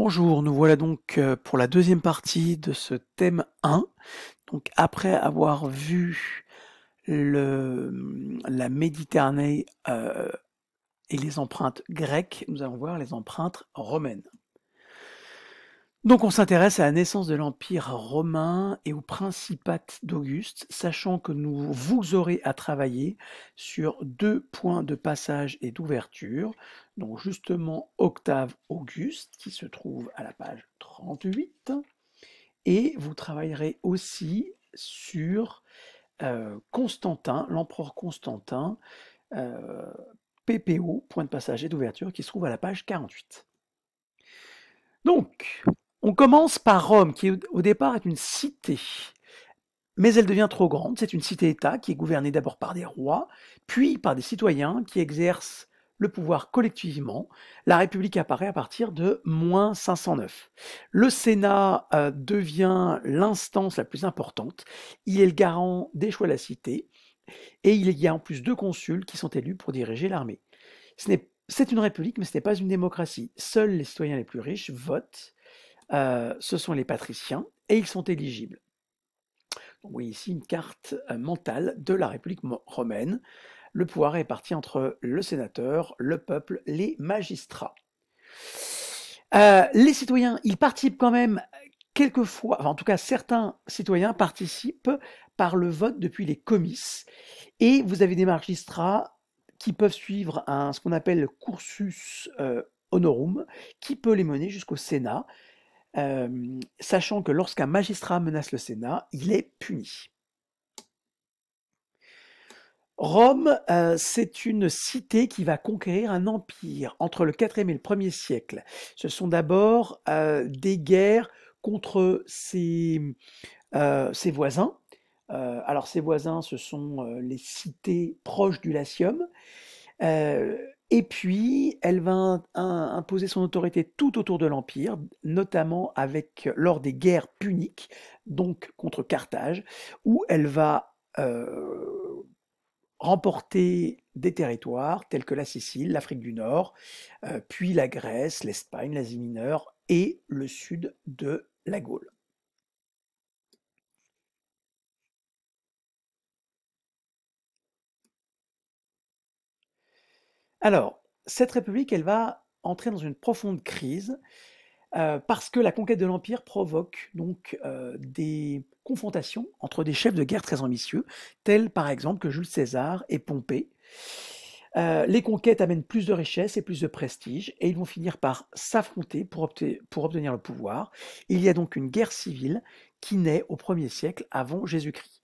Bonjour, nous voilà donc pour la deuxième partie de ce thème 1. Donc après avoir vu la Méditerranée et les empreintes grecques, nous allons voir les empreintes romaines. Donc on s'intéresse à la naissance de l'Empire romain et au principat d'Auguste, sachant que vous aurez à travailler sur deux points de passage et d'ouverture. Donc justement Octave Auguste, qui se trouve à la page 38, et vous travaillerez aussi sur Constantin, l'empereur Constantin, euh, PPO, point de passage et d'ouverture, qui se trouve à la page 48. Donc, on commence par Rome, qui au départ est une cité, mais elle devient trop grande. C'est une cité-État qui est gouvernée d'abord par des rois, puis par des citoyens qui exercent le pouvoir collectivement. La République apparaît à partir de moins 509. Le Sénat devient l'instance la plus importante. Il est le garant des choix de la cité, et il y a en plus deux consuls qui sont élus pour diriger l'armée. C'est une république, mais ce n'est pas une démocratie. Seuls les citoyens les plus riches votent. Ce sont les patriciens et ils sont éligibles. Donc, vous voyez ici une carte mentale de la République romaine. Le pouvoir est réparti entre le sénateur, le peuple, les magistrats. Les citoyens, ils participent quand même quelquefois, enfin, en tout cas certains citoyens participent par le vote depuis les comices. Et vous avez des magistrats qui peuvent suivre ce qu'on appelle le cursus honorum, qui peut les mener jusqu'au Sénat, sachant que lorsqu'un magistrat menace le Sénat, il est puni. Rome, c'est une cité qui va conquérir un empire entre le 4e et le 1er siècle. Ce sont d'abord des guerres contre ses voisins. Alors ses voisins, ce sont les cités proches du Latium. Et puis, elle va imposer son autorité tout autour de l'Empire, notamment lors des guerres puniques, donc contre Carthage, où elle va remporter des territoires tels que la Sicile, l'Afrique du Nord, puis la Grèce, l'Espagne, l'Asie mineure et le sud de la Gaule. Alors, cette république, elle va entrer dans une profonde crise parce que la conquête de l'Empire provoque donc des confrontations entre des chefs de guerre très ambitieux, tels par exemple que Jules César et Pompée. Les conquêtes amènent plus de richesses et plus de prestige, et ils vont finir par s'affronter pour obtenir le pouvoir. Il y a donc une guerre civile qui naît au 1er siècle avant Jésus-Christ,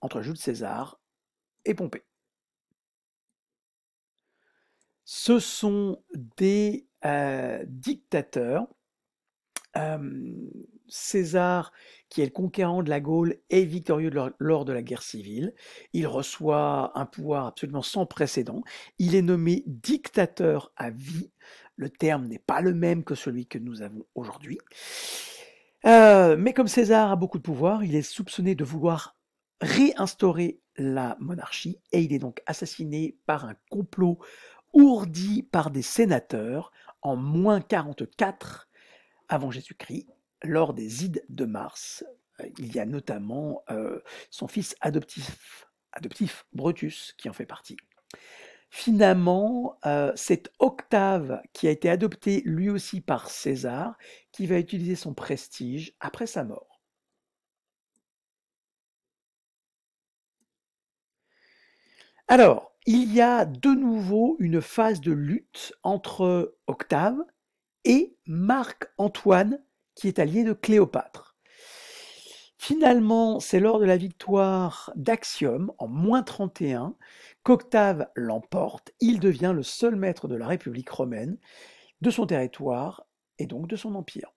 entre Jules César et Pompée. Ce sont des dictateurs. César, qui est le conquérant de la Gaule, est victorieux lors de la guerre civile. Il reçoit un pouvoir absolument sans précédent. Il est nommé dictateur à vie. Le terme n'est pas le même que celui que nous avons aujourd'hui. Mais comme César a beaucoup de pouvoir, il est soupçonné de vouloir réinstaurer la monarchie et il est donc assassiné par un complot ourdi par des sénateurs en moins 44 avant Jésus-Christ, lors des Ides de Mars. Il y a notamment son fils adoptif Brutus qui en fait partie. Finalement, c'est Octave qui a été adopté lui aussi par César, qui va utiliser son prestige après sa mort. Alors, il y a de nouveau une phase de lutte entre Octave et Marc-Antoine, qui est allié de Cléopâtre. Finalement, c'est lors de la victoire d'Actium, en moins 31, qu'Octave l'emporte. Il devient le seul maître de la République romaine, de son territoire et donc de son empire.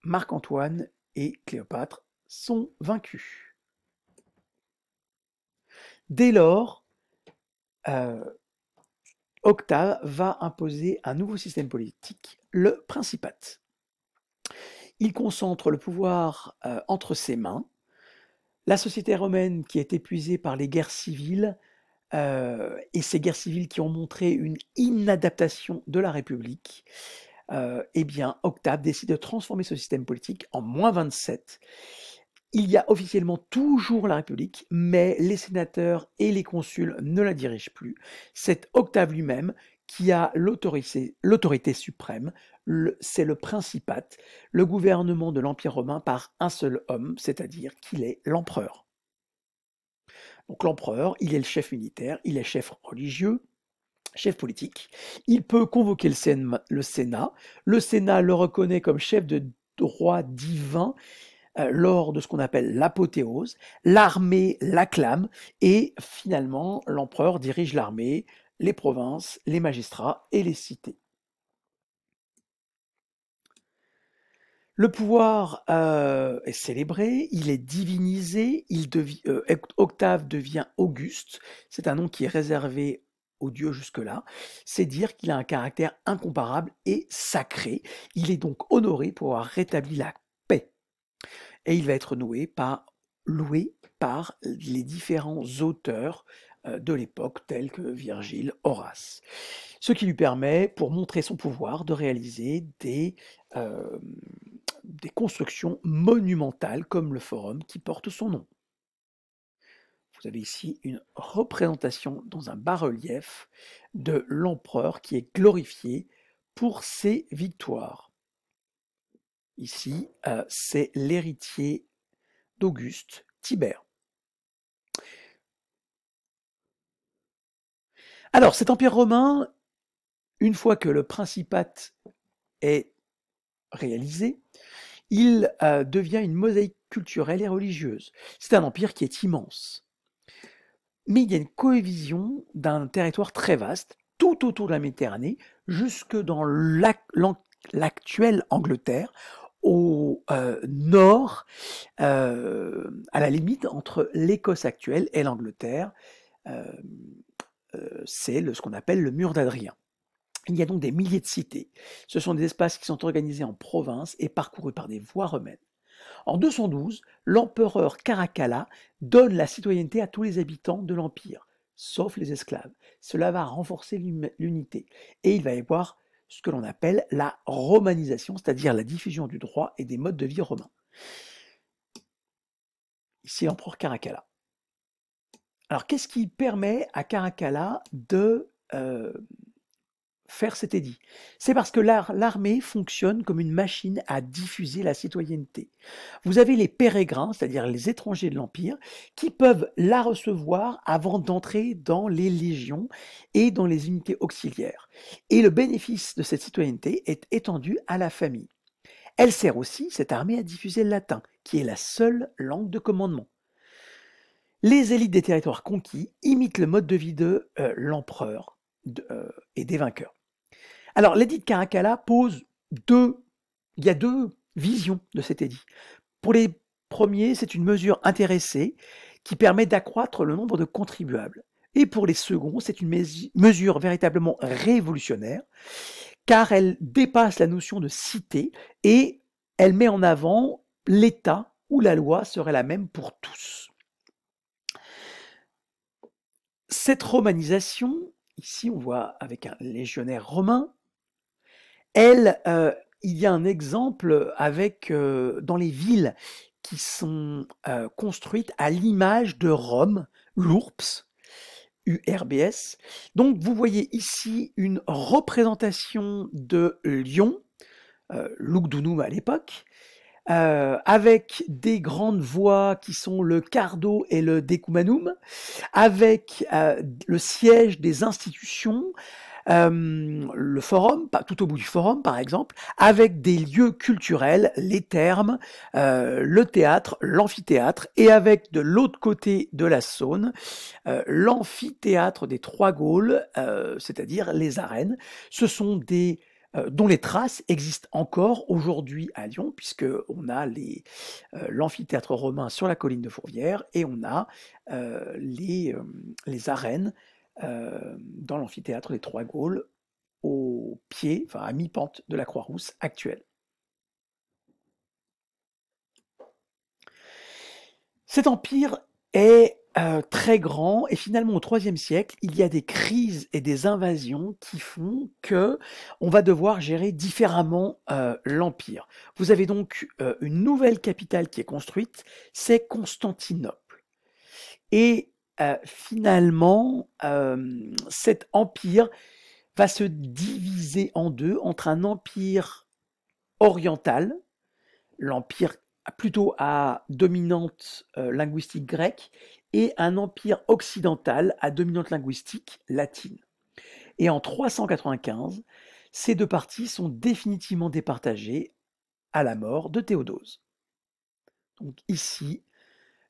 Marc-Antoine et Cléopâtre sont vaincus. Dès lors, Octave va imposer un nouveau système politique, le principat. Il concentre le pouvoir entre ses mains. La société romaine, qui est épuisée par les guerres civiles, et ces guerres civiles qui ont montré une inadaptation de la République, eh bien, Octave décide de transformer ce système politique en -27. Il y a officiellement toujours la République, mais les sénateurs et les consuls ne la dirigent plus. C'est Octave lui-même qui a l'autorité suprême, c'est le principat, le gouvernement de l'Empire romain par un seul homme, c'est-à-dire qu'il est l'empereur. Donc l'empereur, il est le chef militaire, il est chef religieux, chef politique. Il peut convoquer le Sénat. Le Sénat le reconnaît comme chef de droit divin lors de ce qu'on appelle l'apothéose. L'armée l'acclame et finalement l'empereur dirige l'armée, les provinces, les magistrats et les cités. Le pouvoir est célébré, il est divinisé, Octave devient Auguste, c'est un nom qui est réservé aux dieux jusque-là, c'est dire qu'il a un caractère incomparable et sacré, il est donc honoré pour avoir rétabli la paix, et il va être loué par les différents auteurs de l'époque tels que Virgile, Horace. Ce qui lui permet, pour montrer son pouvoir, de réaliser des constructions monumentales comme le Forum qui porte son nom. Vous avez ici une représentation dans un bas-relief de l'empereur qui est glorifié pour ses victoires. Ici, c'est l'héritier d'Auguste, Tibère. Alors, cet empire romain, une fois que le principat est réalisé, il devient une mosaïque culturelle et religieuse. C'est un empire qui est immense. Mais il y a une cohésion d'un territoire très vaste, tout autour de la Méditerranée, jusque dans l'actuelle Angleterre, au nord, à la limite entre l'Écosse actuelle et l'Angleterre. C'est ce qu'on appelle le mur d'Adrien. Il y a donc des milliers de cités. Ce sont des espaces qui sont organisés en provinces et parcourus par des voies romaines. En 212, l'empereur Caracalla donne la citoyenneté à tous les habitants de l'Empire, sauf les esclaves. Cela va renforcer l'unité. Et il va y avoir ce que l'on appelle la romanisation, c'est-à-dire la diffusion du droit et des modes de vie romains. Ici, l'empereur Caracalla. Alors, qu'est-ce qui permet à Caracalla de faire cet édit? C'est parce que l'armée fonctionne comme une machine à diffuser la citoyenneté. Vous avez les pérégrins, c'est-à-dire les étrangers de l'Empire, qui peuvent la recevoir avant d'entrer dans les légions et dans les unités auxiliaires. Et le bénéfice de cette citoyenneté est étendu à la famille. Elle sert aussi, cette armée, à diffuser le latin, qui est la seule langue de commandement. Les élites des territoires conquis imitent le mode de vie de l'empereur et des vainqueurs. Alors, l'édit de Caracalla pose il y a deux visions de cet édit. Pour les premiers, c'est une mesure intéressée qui permet d'accroître le nombre de contribuables. Et pour les seconds, c'est une mesure véritablement révolutionnaire, car elle dépasse la notion de cité et elle met en avant l'État où la loi serait la même pour tous. Cette romanisation, ici on voit avec un légionnaire romain, il y a un exemple avec dans les villes qui sont construites à l'image de Rome, l'URBS, URBS. Donc vous voyez ici une représentation de Lyon, Lugdunum à l'époque, avec des grandes voies qui sont le Cardo et le Decumanum, avec le siège des institutions, le forum, tout au bout du forum par exemple, avec des lieux culturels, les thermes, le théâtre, l'amphithéâtre, et avec de l'autre côté de la Saône, l'amphithéâtre des Trois Gaules, c'est-à-dire les arènes. Ce sont des dont les traces existent encore aujourd'hui à Lyon, puisque on a l'amphithéâtre romain sur la colline de Fourvière et on a les arènes dans l'amphithéâtre des Trois Gaules au pied, enfin à mi-pente de la Croix-Rousse actuelle. Cet empire est très grand et finalement au IIIe siècle, il y a des crises et des invasions qui font que on va devoir gérer différemment, l'empire. Vous avez donc, une nouvelle capitale qui est construite, c'est Constantinople et finalement, cet empire va se diviser en 2 entre un empire oriental, l'empire plutôt à dominante linguistique grecque, et un empire occidental à dominante linguistique latine. Et en 395, ces deux parties sont définitivement départagées à la mort de Théodose. Donc ici,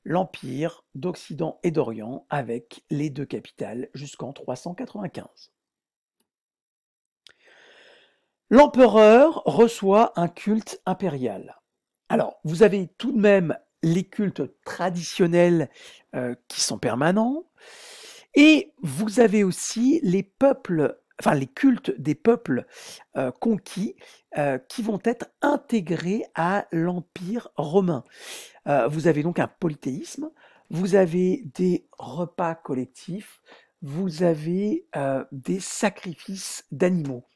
l'empire d'Occident et d'Orient avec les deux capitales jusqu'en 395. L'empereur reçoit un culte impérial. Alors, vous avez tout de même les cultes traditionnels qui sont permanents, et vous avez aussi les peuples, enfin les cultes des peuples conquis qui vont être intégrés à l'Empire romain. Vous avez donc un polythéisme, vous avez des repas collectifs, vous avez des sacrifices d'animaux.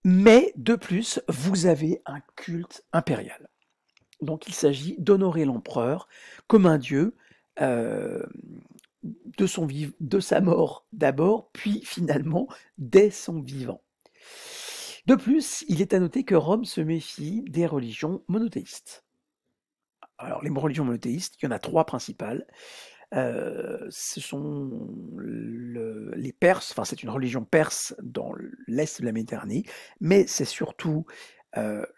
Mais de plus, vous avez un culte impérial. Donc il s'agit d'honorer l'empereur comme un dieu de sa mort d'abord, puis finalement dès son vivant. De plus, il est à noter que Rome se méfie des religions monothéistes. Alors les religions monothéistes, il y en a trois principales. Ce sont les Perses, enfin c'est une religion perse dans l'est de la Méditerranée, mais c'est surtout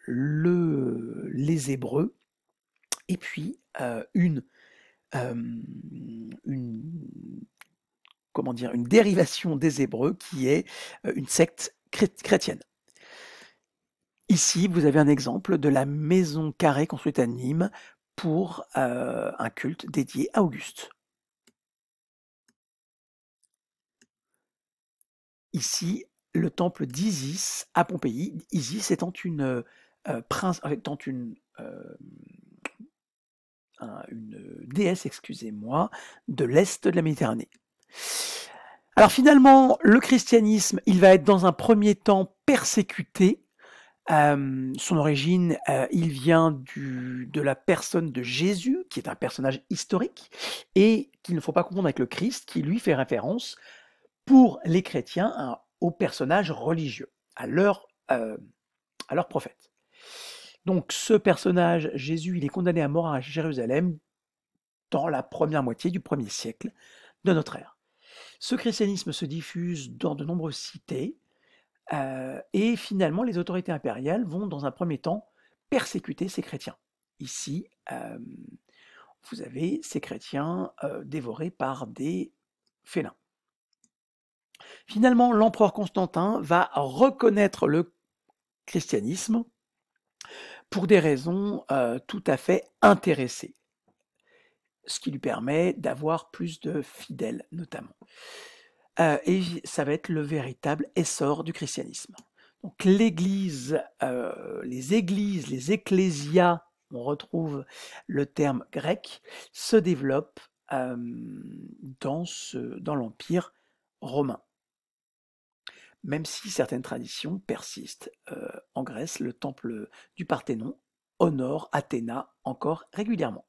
les Hébreux, et puis une, comment dire, une dérivation des Hébreux qui est une secte chrétienne. Ici, vous avez un exemple de la maison carrée construite à Nîmes pour un culte dédié à Auguste. Ici, le temple d'Isis à Pompéi, Isis étant une déesse, excusez-moi, de l'est de la Méditerranée. Alors finalement, le christianisme, il va être dans un premier temps persécuté. Son origine, il vient de la personne de Jésus, qui est un personnage historique, et qu'il ne faut pas confondre avec le Christ, qui lui fait référence pour les chrétiens aux personnages religieux, à leur prophète. Donc ce personnage, Jésus, il est condamné à mort à Jérusalem dans la première moitié du 1er siècle de notre ère. Ce christianisme se diffuse dans de nombreuses cités, et finalement les autorités impériales vont dans un premier temps persécuter ces chrétiens. Ici, vous avez ces chrétiens dévorés par des félins. Finalement, l'empereur Constantin va reconnaître le christianisme pour des raisons tout à fait intéressées, ce qui lui permet d'avoir plus de fidèles notamment. Et ça va être le véritable essor du christianisme. Donc l'Église, les églises, les ecclésias, on retrouve le terme grec, se développent dans l'Empire romain. Même si certaines traditions persistent. En Grèce, le temple du Parthénon honore Athéna encore régulièrement.